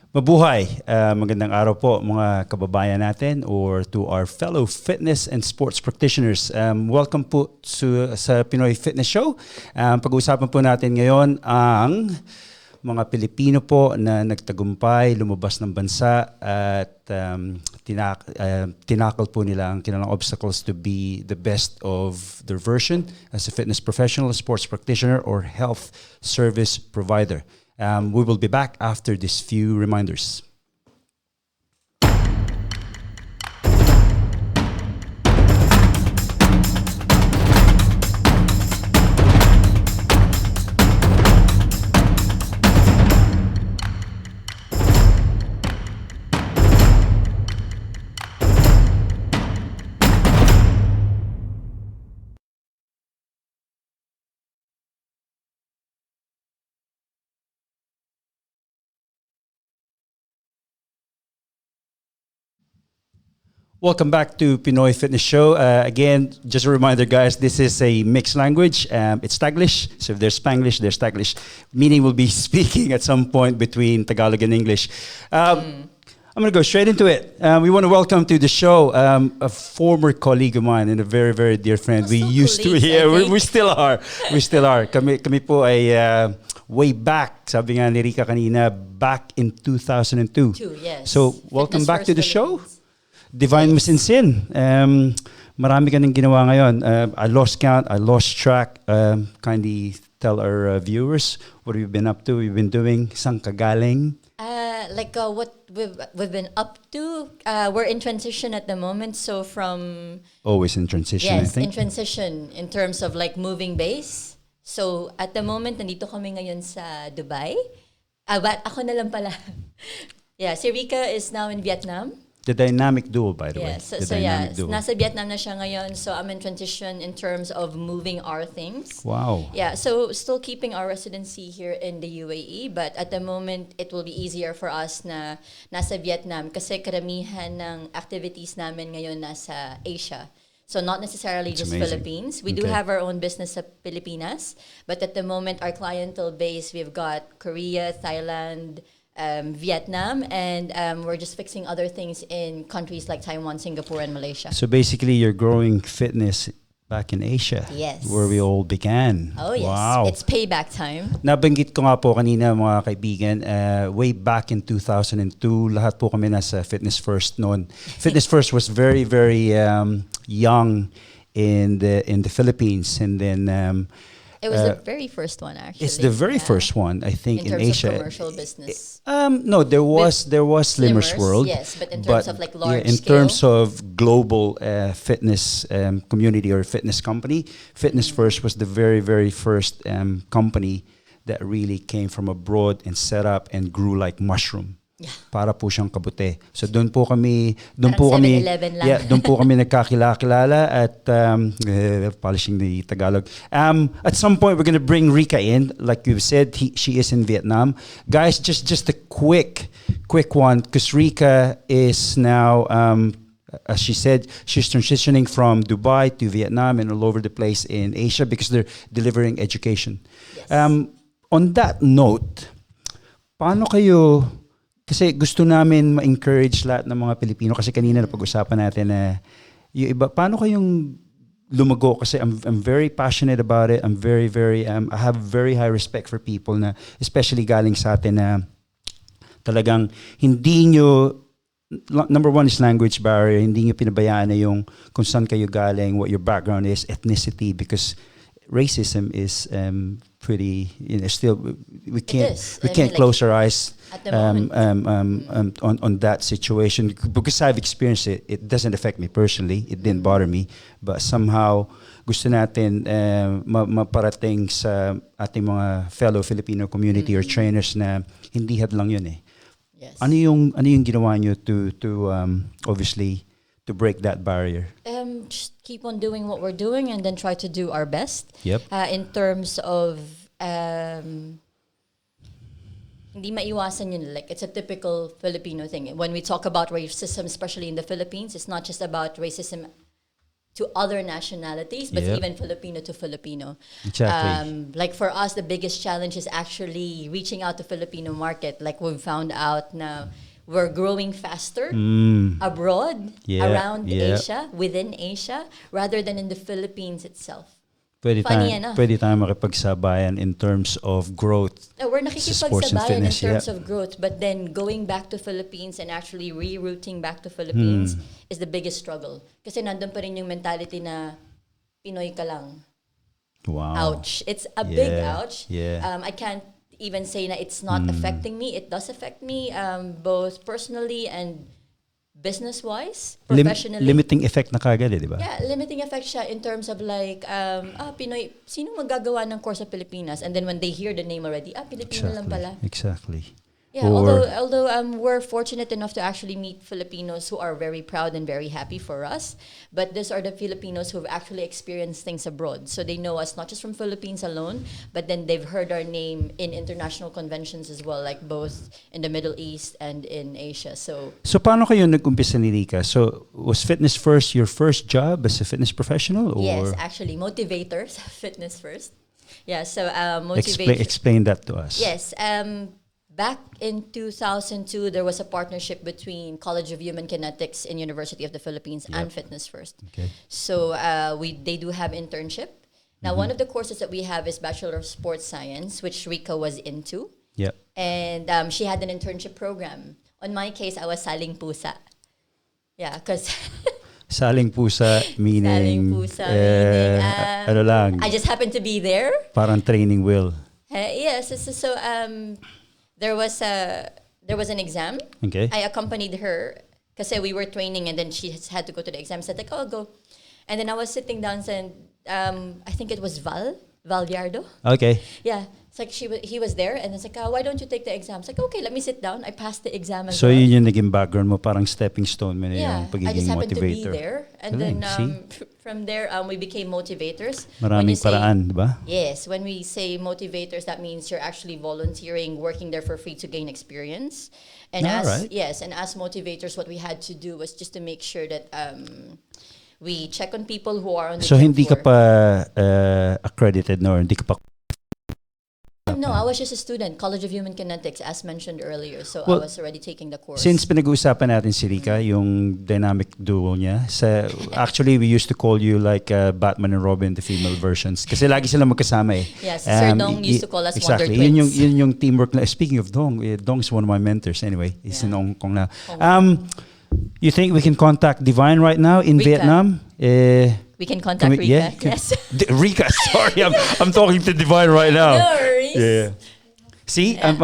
Mabuhay! Magandang araw po mga kababayan natin or to our fellow fitness and sports practitioners. Welcome po sa Pinoy Fitness Show. Pag-uusapan po natin ngayon ang mga Pilipino po na nagtagumpay, lumabas ng bansa at tinakal po nila ang kanilang obstacles to be the best of their version as a fitness professional, sports practitioner, or health service provider. We will be back after these few reminders. Welcome back to Pinoy Fitness Show. Again, just a reminder, guys, this is a mixed language. It's Taglish, so if there's Spanglish, there's Taglish. Meaning we'll be speaking at some point between Tagalog and English. I'm going to go straight into it. We want to welcome to the show a former colleague of mine and a very, very dear friend. We used to, we still are. We still are. Kami po ay way back, sabi nga ni Rica kanina, back in 2002. Yes. So, welcome back to the show. Divine Masinsin. Marami ka nang ginawa ngayon. I lost count, I lost track. Kindly tell our viewers what have you been up to, what you've been doing, saan ka galing? What we've been up to, we're in transition at the moment. So from... Always in transition, I yes, think. in transition in terms of like moving base. So at the moment, nandito kami ngayon sa Dubai. But ako na lang pala. Yeah, si Rica is now in Vietnam. The dynamic duo, by the way. Nasa Vietnam na siya ngayon. So I'm in transition in terms of moving our things. Wow. Yeah, so still keeping our residency here in the UAE, but at the moment, it will be easier for us na nasa Vietnam kasi karamihan ng activities namin ngayon nasa Asia. So not necessarily just Philippines. We do have our own business sa Pilipinas, but at the moment, our clientele base, we've got Korea, Thailand, Vietnam, and we're just fixing other things in countries like Taiwan, Singapore, and Malaysia. So basically, you're growing fitness back in Asia. Yes. Where we all began. Oh, yes. Wow. It's payback time. Nabanggit ko nga po kanina mga kaibigan, way back in 2002, lahat po kami nasa Fitness First noon. Fitness First was very, very young in the Philippines, and then it was the very first one, actually. It's the very first one, I think, in Asia. In terms of commercial business. No, there was Slimmer's World. Yes, but in terms of like large in scale. terms of global fitness community or fitness company, Fitness First was the very, very first company that really came from abroad and set up and grew like mushroom. Yeah. Para po siyang kabute. So doon po kami doon po kami nagkakilala at polishing the Tagalog. At some point we're going to bring Rica in, like you've said, she is in Vietnam. Guys, just a quick one, because Rica is now as she said, she's transitioning from Dubai to Vietnam and all over the place in Asia because they're delivering education. Yes. On that note, paano kayo, kasi gusto namin ma-encourage lahat ng mga Pilipino, kasi kanina napag-usapan natin na yung iba, paano kayong lumago? Kasi I'm very passionate about it. I'm very, very, I have very high respect for people na, especially galing sa atin na talagang hindi nyo, number one is language barrier, hindi nyo pinabayaan na yung kung saan kayo galing, what your background is, ethnicity, because racism is pretty, still we can't close our eyes on that situation, because I've experienced it. It doesn't affect me personally. It didn't bother me, but somehow gusto natin maparating sa ating mga fellow Filipino community or trainers na hindi hadlang yun eh. Yes. Ano yung ginawa nyo to obviously to break that barrier? Just keep on doing what we're doing and then try to do our best. Yep. In terms of hindi maiwasan yun. Like, it's a typical Filipino thing. When we talk about racism, especially in the Philippines, it's not just about racism to other nationalities, but Yep. even Filipino to Filipino. Exactly. Like for us, the biggest challenge is actually reaching out to Filipino market. Like we've found out now, we're growing faster abroad, Yeah, around yeah. Asia, within Asia, rather than in the Philippines itself. Pwede Funny tayo, enough. pwede tayo makipagsabayan in terms of growth. We're Sa sports and nakikipagsabayan in fitness, terms yeah. of growth, but then going back to Philippines and actually rerouting back to Philippines is the biggest struggle. Kasi nandun pa rin yung mentality na Pinoy ka lang. Wow. Ouch. It's a big Yeah, ouch. yeah. I can't even say that it's not affecting me. It does affect me, both personally and business-wise, professionally. Limiting effect na kagad di ba? Yeah, limiting effect siya in terms of like, Pinoy, sino magagawa ng course sa Pilipinas? And then when they hear the name already, Pilipino lang pala. Exactly. Yeah, although we're fortunate enough to actually meet Filipinos who are very proud and very happy for us, but these are the Filipinos who've actually experienced things abroad. So they know us not just from Philippines alone, but then they've heard our name in international conventions as well, like both in the Middle East and in Asia. So paano kayo nag-umpisa ni Rica? So was fitness first your first job as a fitness professional? Or yes, actually, motivators, fitness first. Yeah, so motivators. Explain that to us. Yes. Back in 2002, there was a partnership between College of Human Kinetics and University of the Philippines and Fitness First. Okay. So they do have internship. Now, one of the courses that we have is Bachelor of Sports Science, which Rica was into. Yeah. And she had an internship program. On my case, I was saling pusa. Yeah, because Saling pusa meaning saling pusa meaning, ano lang, I just happened to be there. parang training wheel. Yes, so there was an exam. Okay. I accompanied her because we were training, and then she had to go to the exam. So I said, like, "Oh, go," and then I was sitting down, and I think it was Valyardo. Okay. Yeah, it's like he was there, and it's like, "Why don't you take the exam?" It's like, "Okay, let me sit down." I passed the exam as So well. yun yung naging background mo, parang stepping stone mo na Yeah, yung I just pagiging happened to be motivator. there, and Galing, then from there we became motivators. Maraming paraan, di ba? Yes, when we say motivators, that means you're actually volunteering, working there for free to gain experience. And Alright. and as motivators, what we had to do was just to make sure that we check on people who are on the So gym hindi ka floor. pa accredited no, or hindi ka pa. No, I was just a student, College of Human Kinetics, as mentioned earlier. So Well, I was already taking the course. Since pinag-uusapan natin si Rica, yung dynamic duo niya, actually we used to call you like Batman and Robin, the female versions. Kasi lagi sila magkasama eh. Yes, Sir Dong used to call us exactly. Wonder Twins. Yun yung teamwork na. Speaking of Dong, Dong is one of my mentors anyway. He's in Hong Kong now. You think we can contact Divine right now in Rica. Vietnam? We can contact Rica. Yeah, Yes. Rica, sorry, I'm talking to Divine right now. No worries. Yeah. See, Yeah.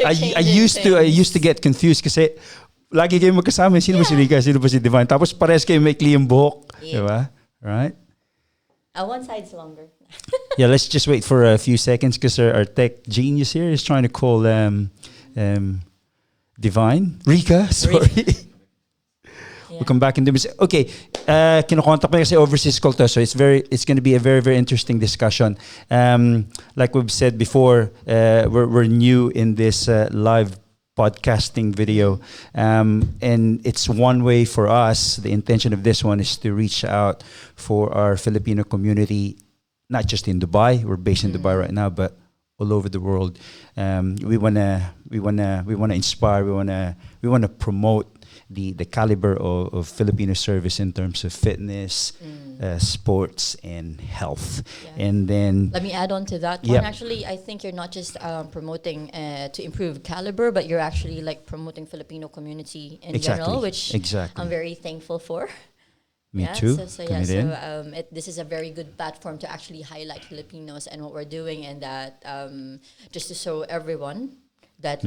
I used to get confused kasi lagi kayo magkasama. Sino ba si Rica? Sino ba si Divine? Tapos pares kayo may kliyang buhok. Yeah. Diba? Right? One side's longer. Yeah, let's just wait for a few seconds because our tech genius here is trying to call Divine. Rica, sorry. We'll come back into this. Okay, kinokontak mo kasi overseas call to, so it's going to be a very, very interesting discussion. Like we've said before, we're new in this live podcasting video, and it's one way for us. The intention of this one is to reach out for our Filipino community, not just in Dubai. We're based in Dubai right now, but all over the world. We wanna inspire. We wanna promote the caliber of Filipino service in terms of fitness, sports, and health. Yeah. And then Let me add on to that Yep. one. Actually, I think you're not just promoting to improve caliber, but you're actually like promoting Filipino community in general, which I'm very thankful for. Me too. This is a very good platform to actually highlight Filipinos and what we're doing, and that just to show everyone that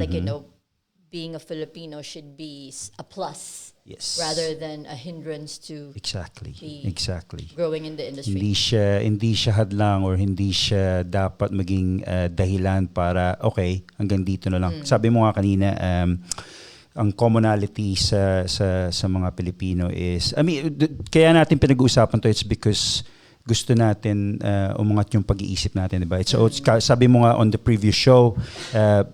being a Filipino should be a plus, yes, rather than a hindrance to exactly growing in the industry. Hindi siya hadlang or hindi siya dapat maging dahilan para okay hanggang dito na lang. Sabi mo nga kanina, ang commonality sa mga Pilipino is, kaya natin pinag-uusapan to, it's because gusto natin umangat yung pag-iisip natin, diba? Sabi mo nga on the previous show,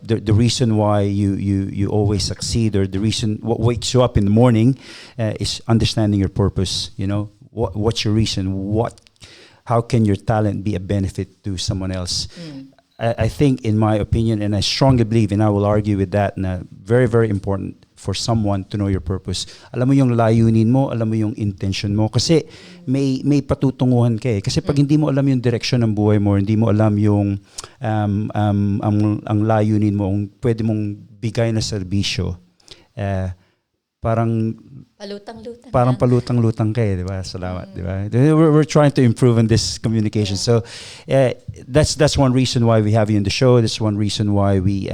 the reason why you always succeed, or the reason what wakes you up in the morning is understanding your purpose. what's your reason? How can your talent be a benefit to someone else? I think, in my opinion, and I strongly believe, and I will argue with that, na very, very important for someone to know your purpose. Alam mo yung layunin mo, alam mo yung intention mo. Kasi may patutunguhan ka eh. Kasi pag hindi mo alam yung direction ng buhay mo, hindi mo alam yung ang layunin mo, ang pwede mong bigay na serbisyo, parang palutang-lutang ka eh, di ba? Salamat, di ba? We're trying to improve on this communication. So that's one reason why we have you in the show. That's one reason why we've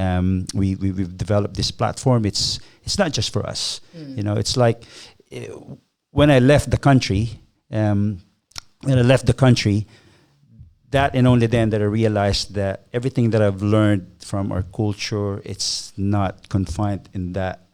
developed this platform. It's not just for us. You know, it's like when I left the country, that and only then that I realized that everything that I've learned from our culture, it's not confined in that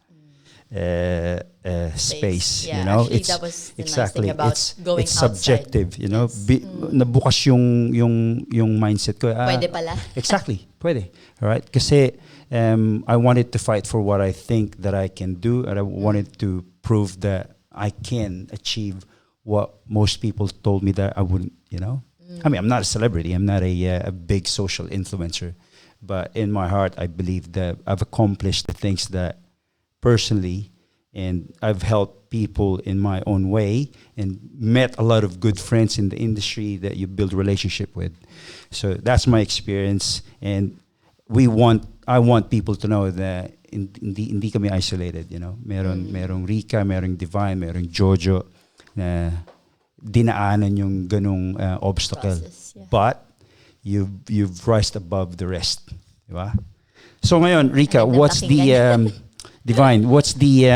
space. Yeah, you know, actually, it's that was the exactly nice thing about going it's subjective. outside. You know, Yes. nabukas yung mindset ko. Pwede pala. Exactly, pwede. All right, kasi I wanted to fight for what I think that I can do, and I wanted to prove that I can achieve what most people told me that I wouldn't. You know, I mean, I'm not a celebrity. I'm not a big social influencer, but in my heart, I believe that I've accomplished the things that personally, and I've helped people in my own way and met a lot of good friends in the industry that you build relationship with. So that's my experience, and I want people to know that hindi kami isolated, you know. Merong Rica, merong Divine, merong Jojo na dinaanan yung ganung obstacle. Process, yeah. But you've rised above the rest, di ba? So ngayon, Rica, Ano, what's the Divine, what's the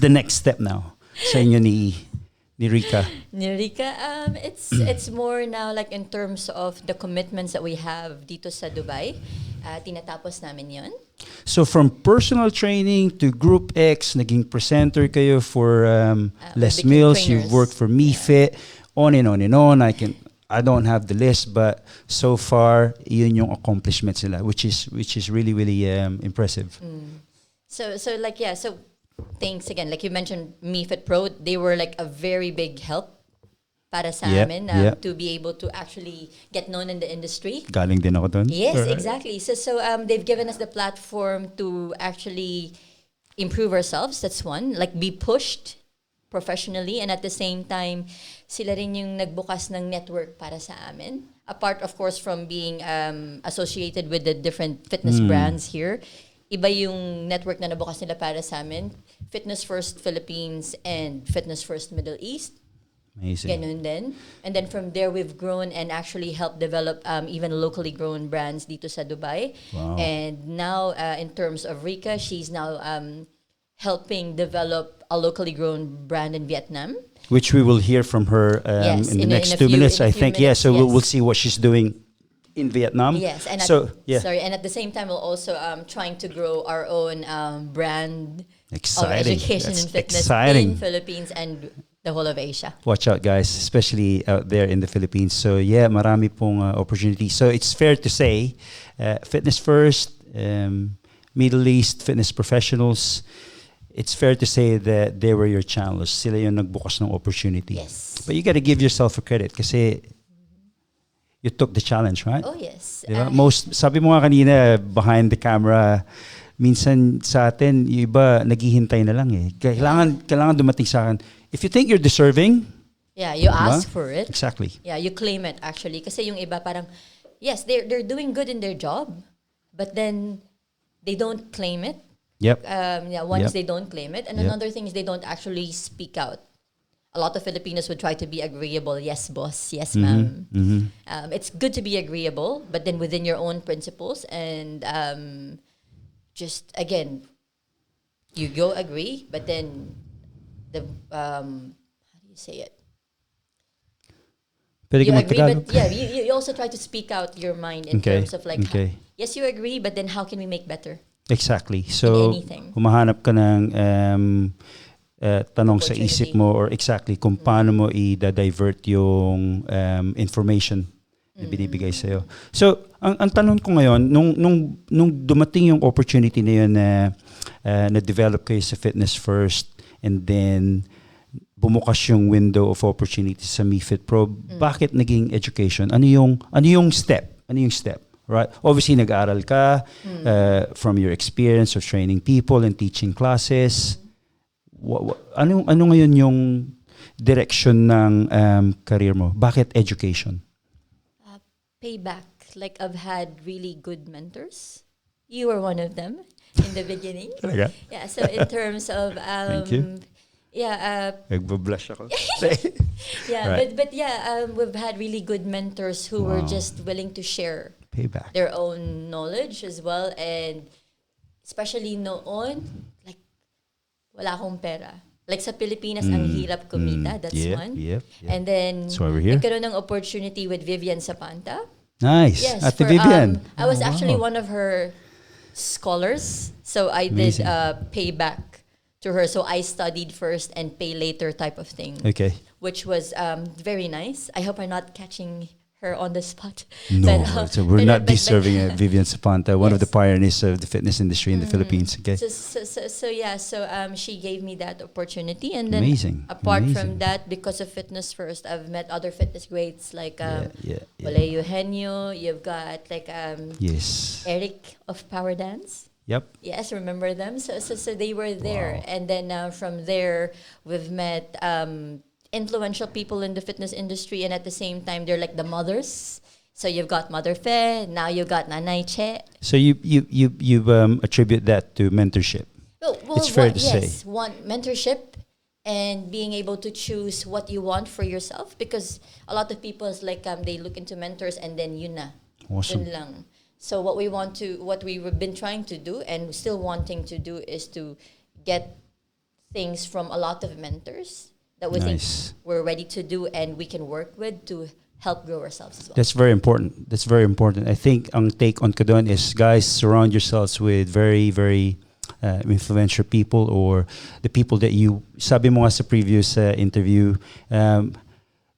next step now sa inyo ni Rica? Ni Rica, it's more now like in terms of the commitments that we have dito sa Dubai. Tinatapos namin yon. So from personal training to Group X, naging presenter kayo for Les became Mills, trainers. you've worked for MeFit, on and on and on. I don't have the list, but so far, yun yung accomplishments nila, which is really, really impressive. So thanks again. Like you mentioned, MeFit Pro, they were like a very big help para sa amin to be able to actually get known in the industry. Galing din ako dun. Yes, exactly. So they've given us the platform to actually improve ourselves. That's one. Like be pushed professionally, and at the same time, sila rin yung nagbukas ng network para sa amin. Apart, of course, from being associated with the different fitness brands here, iba yung network na nabukas nila para sa amin. Fitness First Philippines and Fitness First Middle East. Amazing. Ganun din. And then from there, we've grown and actually helped develop even locally grown brands dito sa Dubai. Wow. And now, in terms of Rica, she's now helping develop a locally grown brand in Vietnam. Which we will hear from her Yes, in the next a 2 few- minutes, in a I few think. minutes, So yes. we'll see what she's doing in Vietnam. Yes, and and at the same time, we're also trying to grow our own brand of education That's and fitness exciting. in Philippines and the whole of Asia. Watch out, guys, especially out there in the Philippines. So yeah, marami pong opportunity. So it's fair to say, Fitness First, Middle East fitness professionals, it's fair to say that they were your channels. Sila yung nagbukas ng opportunity. Yes. But you got to give yourself a credit kasi you took the challenge, right? Oh yes. Diba? Sabi mo nga kanina, behind the camera, minsan sa atin, yung iba naghihintay na lang eh. Kailangan dumating sa akin. If you think you're deserving, Yeah, you ask for it. exactly. Yeah, you claim it actually. Kasi yung iba parang, yes, they're doing good in their job, but then they don't claim it. Yep. Once Yep. they don't claim it. And Yep. another thing is they don't actually speak out. A lot of Filipinos would try to be agreeable. Yes, boss. Yes, ma'am. It's good to be agreeable, but then within your own principles and just, again, you go agree, but then how do you say it? Pwede You ka agree, magtagalog? but yeah, you also try to speak out your mind in Okay, terms of like, okay. yes, you agree, but then how can we make better? Exactly. So, anything. humahanap ka ng tanong sa Opportunity. isip mo or exactly kung paano mo i-divert yung information na binibigay sa'yo. So, ang tanong ko ngayon, nung dumating yung opportunity na yun na develop kayo sa Fitness First and then bumukas yung window of opportunity sa MiFit Pro. Bakit naging education? Ano yung step? Right? Obviously, nag-aaral ka from your experience of training people and teaching classes. Ano ngayon yung direction ng career mo? Bakit education? Payback. Like, I've had really good mentors. You were one of them in the beginning. Talaga? Yeah, so in terms of Thank you. Nagbablush ako. Yeah, Right. but yeah, we've had really good mentors who were just willing to share Payback. their own knowledge as well, and especially noon, like, wala akong pera. Like sa Pilipinas, ang hirap kumita. That's one. Yep. And then, That's why we're here. nagkaroon ng opportunity with Vivian Zapanta. Nice. Yes, Ate for, Vivian. I was actually Wow. one of her scholars. So I Amazing. did pay back to her. So I studied first and pay later type of thing. Okay. Which was very nice. I hope I'm not catching her on the spot. No, But, so we're not deserving Vivian Zapanta, one of the Yes. pioneers of the fitness industry in the Philippines. Okay. So she gave me that opportunity, and then Amazing. apart Amazing. from that, because of Fitness First, I've met other fitness greats like Yeah. Wale Eugenio. You've got like Yes. Eric of Power Dance. Yep. Yes, remember them? So they were there, Wow. and then from there we've met influential people in the fitness industry, and at the same time they're like the mothers. So you've got Mother Fe, now you got Nanay Che. So you attribute that to mentorship. Well, It's fair to yes, say. one mentorship and being able to choose what you want for yourself, because a lot of people is like they look into mentors and then yun na. Awesome. Yun lang. So what we've been trying to do and still wanting to do is to get things from a lot of mentors that we think Nice. we're ready to do and we can work with to help grow ourselves as well. That's very important. I think ang take on ko doon is, guys, surround yourselves with very, very influential people, or the people that you, sabi mo nga sa previous interview,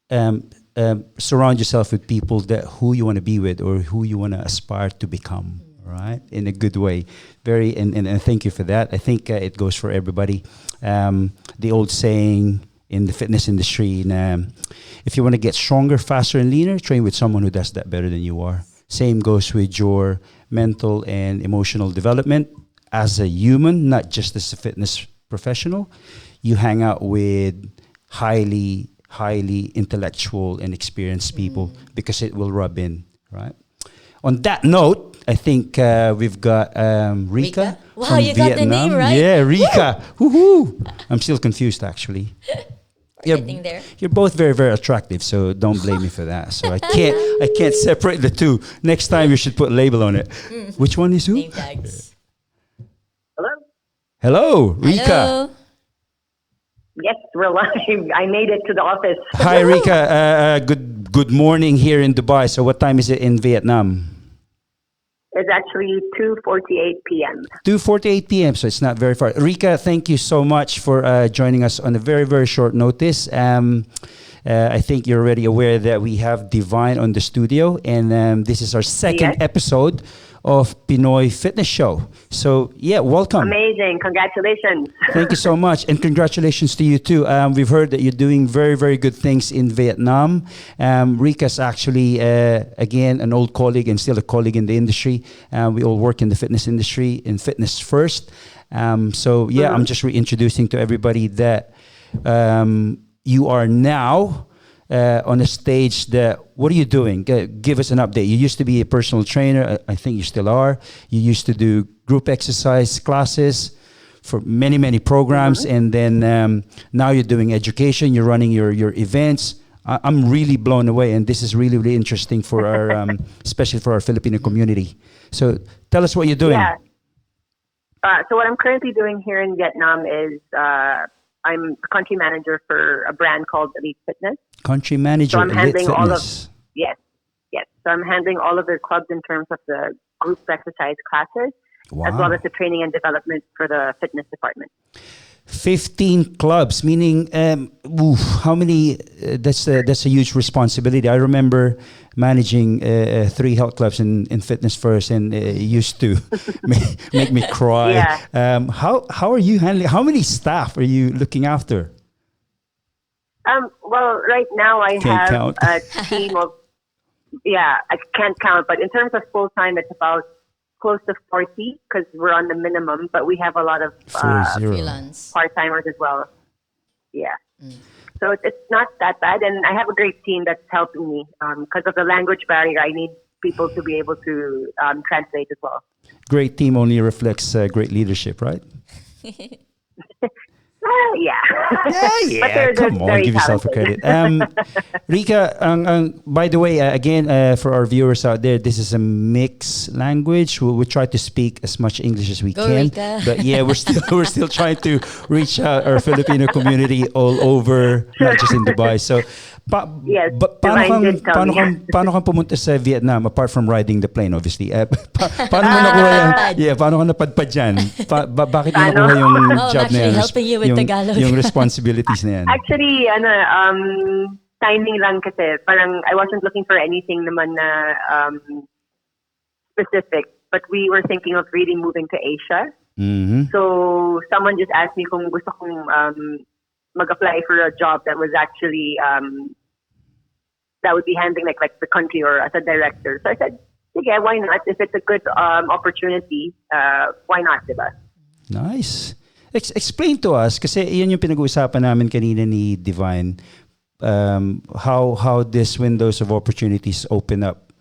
surround yourself with people that who you want to be with or who you want to aspire to become, right? In a good way. And thank you for that. I think it goes for everybody. The old saying in the fitness industry, if you want to get stronger, faster, and leaner, train with someone who does that better than you are. Same goes with your mental and emotional development as a human, not just as a fitness professional. You hang out with highly intellectual and experienced people because it will rub in, right? On that note, I think we've got Rica Wow, from you got the Vietnam. name right. Yeah, Rica. Woohoo! I'm still confused, actually. Getting there. You're both very, very attractive, so don't blame me for that. So I can't separate the two. Next time you should put a label on it. Which one is who? Name tags. Hello, Rica. Hello. Yes, we're live. I made it to the office. Hi, Rica. Good morning here in Dubai. So what time is it in Vietnam? It's actually 2:48 p.m. 2:48 p.m. So it's not very far. Rica, thank you so much for joining us on a very, very short notice. I think you're already aware that we have Divine on the studio, and this is our second Yes. episode of Pinoy Fitness Show. So yeah, welcome. Amazing. Congratulations. Thank you so much, and congratulations to you too. We've heard that you're doing very, very good things in Vietnam. Rica's actually, again, an old colleague and still a colleague in the industry. We all work in the fitness industry, in Fitness First. So yeah, I'm just reintroducing to everybody that you are now on a stage that, what are you doing? Give us an update. You used to be a personal trainer. I think you still are. You used to do group exercise classes for many, many programs. And then now you're doing education. You're running your events. I'm really blown away. And this is really, really interesting for our, especially for our Filipino community. So tell us what you're doing. Yeah. So what I'm currently doing here in Vietnam is I'm country manager for a brand called Elite Fitness. Country manager, So I'm Elite handling all of Fitness. yes. So I'm handling all of their clubs in terms of the group exercise classes, as well as the training and development for the fitness department. 15 clubs, meaning how many? That's a huge responsibility. I remember managing 3 health clubs in Fitness First, and it used to make me cry. Yeah. How are you handling? How many staff are you looking after? Well, right now I Can't have count. a team of, I can't count, but in terms of full time, it's about close to 40 because we're on the minimum, but we have a lot of 40. Freelance. part timers as well. Yeah. So it's not that bad, and I have a great team that's helping me because of the language barrier. I need people to be able to translate as well. Great team only reflects great leadership, right? Yeah. But Yeah, come on, very give yourself a talented. credit. Rika, by the way, again, for our viewers out there, this is a mixed language. We try to speak as much English as we Go, can, Rika. but yeah, we're still trying to reach out our Filipino community all over, not just in Dubai. So, Yes, paano Divine did tell me. paano kang pumunta sa Vietnam apart from riding the plane, obviously? Paano mo nakuha yan? Yeah, paano ka napadpad dyan? Bakit mo nakuha yung Oh, I'm job na actually yan? helping you with Tagalog. Yung responsibilities na yan. Actually, timing lang kasi. Parang I wasn't looking for anything naman na specific. But we were thinking of really moving to Asia. Mm-hmm. So someone just asked me kung gusto kong mag-apply for a job that was actually that would be handling like the country or as a director. So I said, yeah, why not? If it's a good opportunity, why not, diba? Nice. Explain to us, kasi yun yung pinag-uusapan namin kanina ni Divine, how this windows of opportunities open up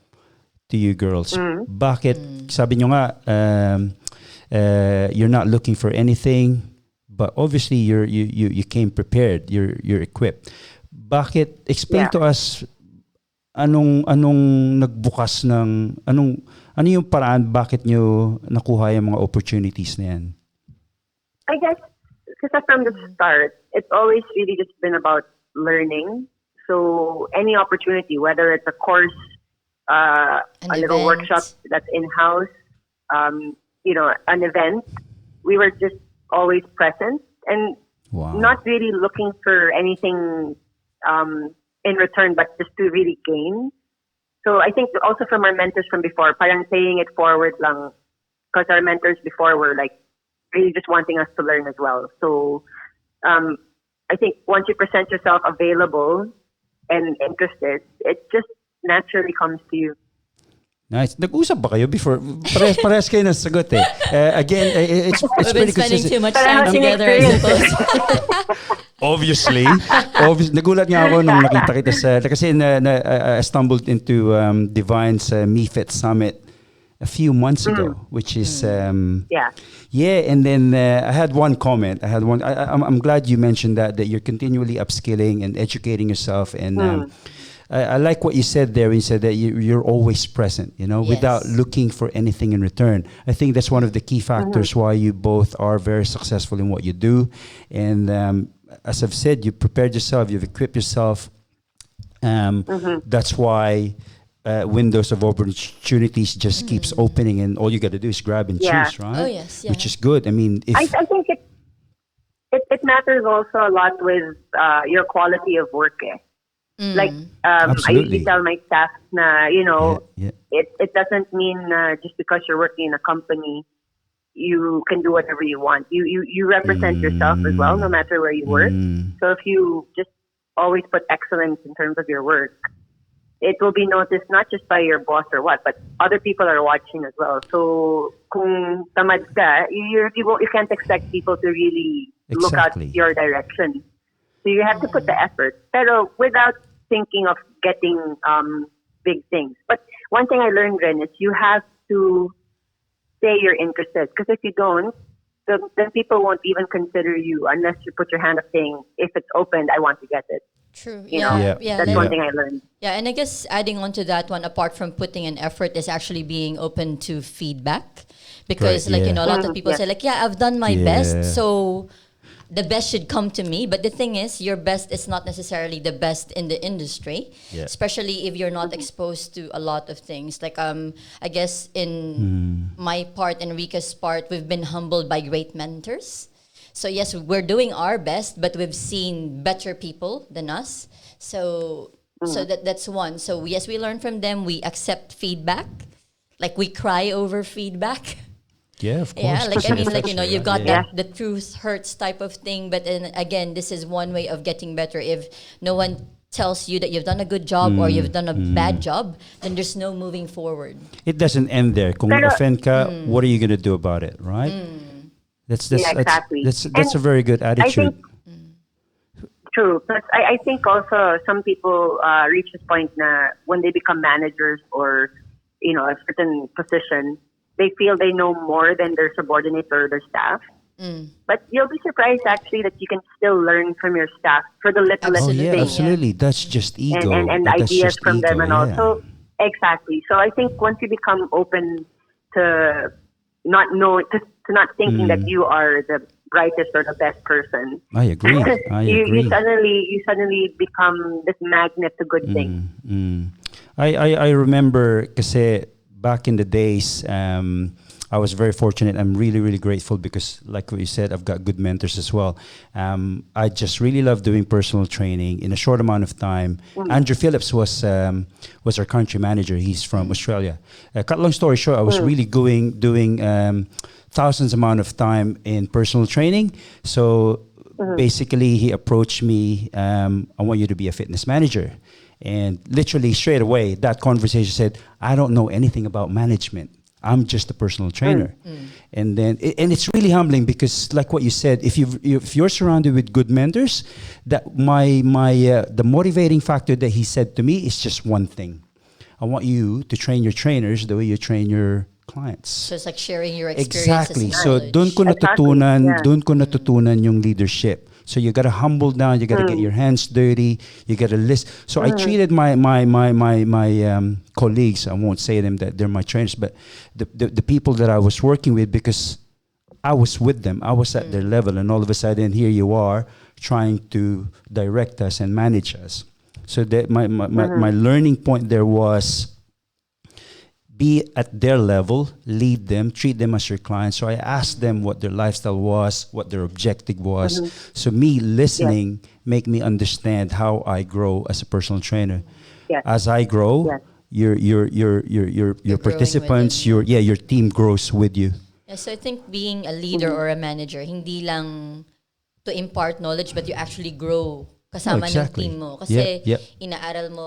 to you girls. Bakit, sabi nyo nga, you're not looking for anything, but obviously you came prepared, you're equipped. Bakit, explain to us, anong nagbukas ng, ano yung paraan, bakit nyo nakuha yung mga opportunities na yan? I guess because from the start, it's always really just been about learning. So any opportunity, whether it's a course, a little workshop that's in-house, an event, we were just always present and not really looking for anything in return, but just to really gain. So I think also from our mentors from before, parang saying it forward lang, because our mentors before were like, really just wanting us to learn as well. So I think once you present yourself available and interested, it just naturally comes to you. Nice. Nag-usap ba kayo before? Parehas kayo nasagot eh. Again, it's We've been pretty spending consistent. too much time together, I suppose. Obviously. Nagulat nga ako nung nakita kita kasi I stumbled into Divine's MeFit Summit a few months ago, which is and then I had one comment. I'm glad you mentioned that you're continually upskilling and educating yourself, and I like what you said there. You said that you're always present, without looking for anything in return. I think that's one of the key factors why you both are very successful in what you do. And as I've said, you prepared yourself, you've equipped yourself. That's why windows of opportunities just keeps opening, and all you got to do is grab and choose, right? Oh yes, Which is good. I mean, I think it matters also a lot with your quality of work. Like I usually tell my staff na it doesn't mean just because you're working in a company you can do whatever you want. You represent yourself as well, no matter where you work. So if you just always put excellence in terms of your work, it will be noticed not just by your boss or what, but other people are watching as well. So kung tamad ka, you can't expect people to really look at your direction. So you have to put the effort, pero without thinking of getting big things. But one thing I learned, Ren, is you have to say you're interested. Because if you don't, then people won't even consider you unless you put your hand up saying, if it's opened, I want to get it. True. That's one thing I learned. Yeah, and I guess adding on to that one, apart from putting an effort, is actually being open to feedback. Because a lot of people say I've done my best, so the best should come to me. But the thing is, your best is not necessarily the best in the industry, especially if you're not exposed to a lot of things. Like I guess in my part and Rica's part, we've been humbled by great mentors. So yes, we're doing our best, but we've seen better people than us. So that's one. So yes, we learn from them. We accept feedback. Like we cry over feedback. Yeah, of course. Yeah, like I mean, like Satisfaction, you've right? got Yeah. that the truth hurts type of thing. But then again, this is one way of getting better. If no one tells you that you've done a good job or you've done a bad job, then there's no moving forward. It doesn't end there. Kung Pero, offend ka, what are you gonna do about it, right? yeah, exactly. That's a very good I attitude. think true, but I think also some people reach this point na when they become managers or a certain position, they feel they know more than their subordinates or their staff. But you'll be surprised actually that you can still learn from your staff for the littlest Oh yeah, things absolutely. That's just ego. and That's ideas just from ego, them and all. yeah. So exactly. So I think once you become open to not know to not thinking that you are the brightest or the best person, I agree. I agree. you suddenly become this magnet to good things. I remember kasi back in the days, I was very fortunate. I'm really, really grateful because, like what you said, I've got good mentors as well. I just really love doing personal training in a short amount of time. Andrew Phillips was our country manager. He's from Australia. Cut long story short, I was really doing thousands amount of time in personal training. So basically, he approached me. I want you to be a fitness manager. And literally straight away, that conversation said, I don't know anything about management. I'm just a personal trainer. And then, and it's really humbling because, like what you said, if you're surrounded with good mentors, that the motivating factor that he said to me is just one thing. I want you to train your trainers the way you train your clients. So it's like sharing your experiences. Exactly. And So knowledge. doon ko natutunan, Exactly, yeah. doon ko natutunan yung leadership. So you gotta humble down. You gotta get your hands dirty. You gotta listen. So I treated my colleagues. I won't say them that they're my trainers, but the people that I was working with, because I was with them. I was at their level, and all of a sudden here you are trying to direct us and manage us. So that my learning point there was, be at their level, lead them, treat them as your clients. So I asked them what their lifestyle was, what their objective was. So me listening make me understand how I grow as a personal trainer. Yes. As I grow, Yes. your growing participants, with them. your team grows with you. Yeah, so I think being a leader or a manager, hindi lang to impart knowledge, but you actually grow kasama ng exactly. team mo. Kasi Yep. inaaral mo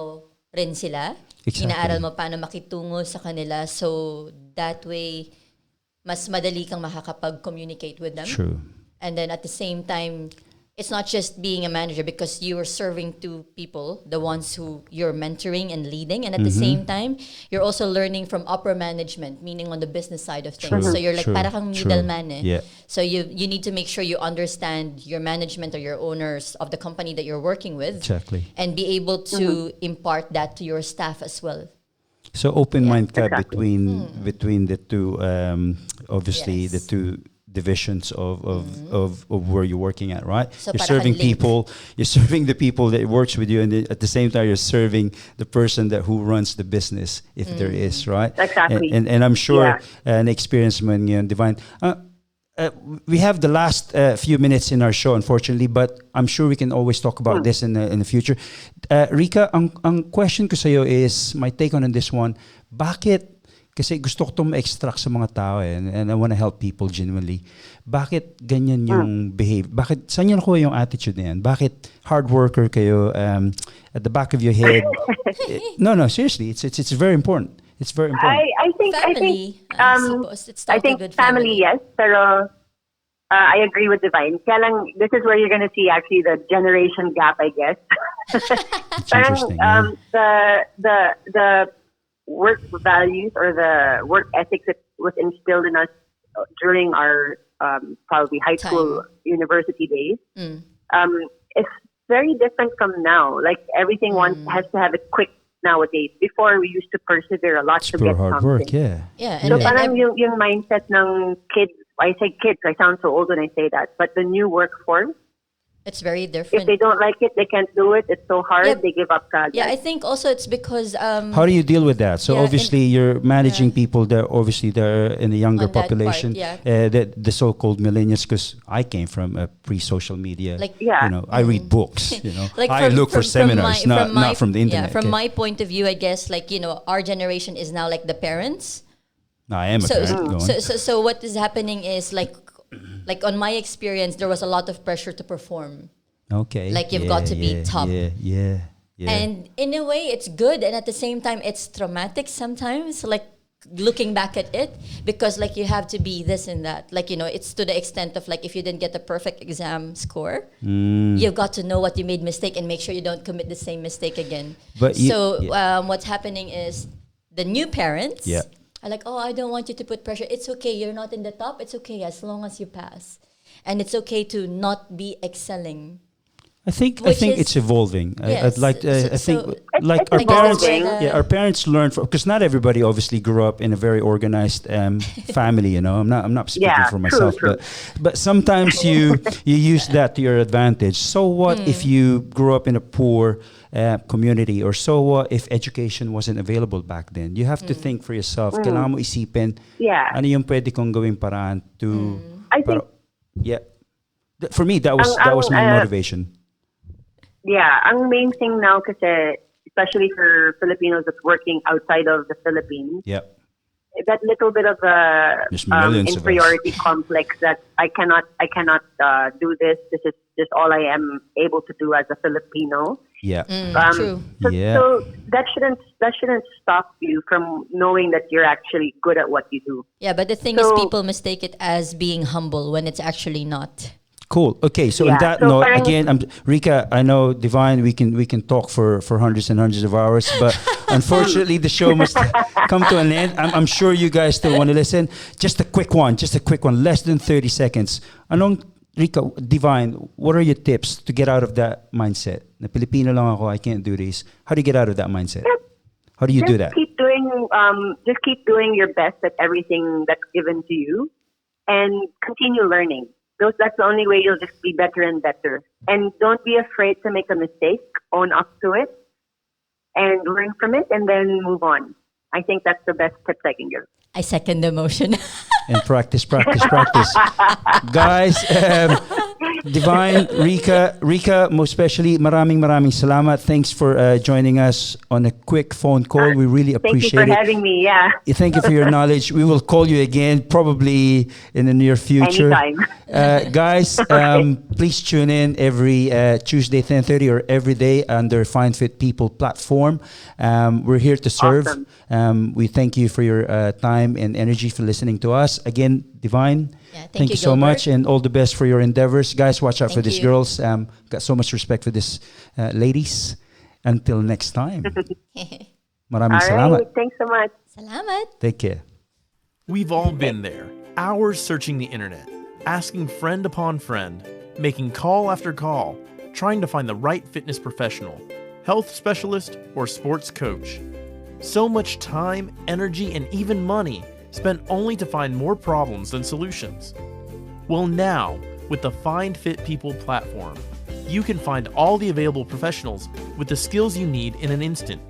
rin sila. Exactly. Inaaral mo paano makitungo sa kanila. So that way, mas madali kang makakapag-communicate with them. True. And then at the same time, it's not just being a manager because you are serving two people, the ones who you're mentoring and leading. And at the same time, you're also learning from upper management, meaning on the business side of things. True, So you're like true, para kang true. middleman eh. Yeah. So you need to make sure you understand your management or your owners of the company that you're working with. Exactly. And be able to impart that to your staff as well. So open mind ka exactly. between the two, obviously Yes. the two divisions of where you're working at, right? So You're para serving kang link. people. You're serving the people that works with you, and at the same time, you're serving the person who runs the business, if there is, right? Exactly. And I'm sure Yeah. an experienced man, Divine. We have the last few minutes in our show, unfortunately, but I'm sure we can always talk about this in the future. Rica, ang question ko sa'yo is, my take on this one, bakit, kasi gusto ko itong ma-extract sa mga tao and I want to help people genuinely. Bakit ganyan yung behave? Bakit, saan nyo nakuha yung attitude na yan? Bakit hard worker kayo, at the back of your head? No, seriously, it's very important. It's very important. I think Family, it I started think with family, yes, pero I agree with Divine. Kaya lang, this is where you're going to see actually the generation gap, I guess. It's interesting. The work values or the work ethics that was instilled in us during our probably high school, university days, it's very different from now. Like everything has to have it quick nowadays. Before, we used to persevere a lot It's to pure get hard something. work, yeah. Yeah, So and parang yung mindset ng kids, I say kids, I sound so old when I say that, but the new workforce, it's very if different. they don't like it, they can't do it, it's so hard, Yeah. they give up kagad. Yeah, I think also it's because How do you deal with that? So Yeah, obviously you're managing people that obviously they're in the younger On that part, population, yeah. the so-called millennials. Because I came from a pre-social media. Like- Yeah. you know, I read books. You know, like I look for seminars, not from the internet. Yeah, from okay? my point of view, I guess like our generation is now like the parents. No, I am a parent. Go on. So what is happening is like on my experience, there was a lot of pressure to perform. Okay. Like you've got to be top. Yeah. And in a way, it's good, and at the same time, it's traumatic sometimes. Like looking back at it, because like you have to be this and that. Like, you know, it's to the extent of like if you didn't get the perfect exam score, you've got to know what you made mistake and make sure you don't commit the same mistake again. But what's happening is the new parents are like, oh, I don't want you to put pressure. It's okay. You're not in the top. It's okay as long as you pass. And it's okay to not be excelling. I think it's evolving. Yes. I think our parents. Yeah, our parents learn from, because not everybody obviously grew up in a very organized family. You know, I'm not speaking for myself, true. but sometimes you use that to your advantage. So what if you grew up in a poor community, or so what if education wasn't available back then? You have to think for yourself. Kailangan mo isipin. Yeah. Ano yung pwede kong gawing paraan to? I think. For me, that was my motivation. Yeah, ang main thing now kasi, especially for Filipinos that's working outside of the Philippines, that little bit of a inferiority complex that I cannot do this. This is just all I am able to do as a Filipino. Yeah. True. So that shouldn't stop you from knowing that you're actually good at what you do. Yeah, but the thing is, people mistake it as being humble when it's actually not. Cool. Okay. So on that note, again, Rica, I know, Divine, we can talk for hundreds and hundreds of hours, but unfortunately the show must come to an end. I'm sure you guys still want to listen. Just a quick one, less than 30 seconds. Anong, Rica, Divine, what are your tips to get out of that mindset? Na Pilipino lang ako, I can't do this. How do you get out of that mindset? How do you do that? Keep doing your best at everything that's given to you, and continue learning. That's the only way you'll just be better and better. And don't be afraid to make a mistake. Own up to it and learn from it, and then move on. I think that's the best tips I can give. I second the motion. And practice. Guys, Divine, Rica, most especially, maraming salamat. Thanks for joining us on a quick phone call. We really appreciate it. Thank you for having me, Thank you for your knowledge. We will call you again, probably in the near future. Anytime. Guys, please tune in every Tuesday, 10:30, or every day under Find Fit People platform. We're here to serve. Awesome. We thank you for your time and energy for listening to us. Again, Divine, thank you so Gilbert. much, and all the best for your endeavors. Guys, watch out for these you. girls. Got so much respect for these ladies. Until next time. Maraming salamat. Thanks so much. Salamat. Take care. We've all been there, hours searching the internet, asking friend upon friend, making call after call, trying to find the right fitness professional, health specialist, or sports coach. So much time, energy, and even money spent only to find more problems than solutions. Well, now, with the Find Fit People platform, you can find all the available professionals with the skills you need in an instant.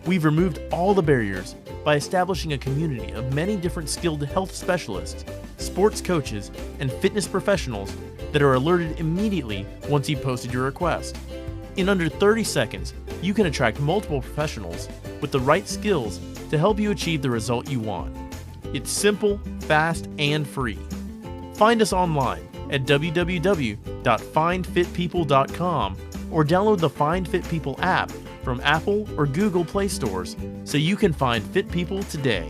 We've removed all the barriers by establishing a community of many different skilled health specialists, sports coaches, and fitness professionals that are alerted immediately once you've posted your request. In under 30 seconds, you can attract multiple professionals with the right skills to help you achieve the result you want. It's simple, fast, and free. Find us online at www.findfitpeople.com or download the Find Fit People app from Apple or Google Play stores so you can find fit people today.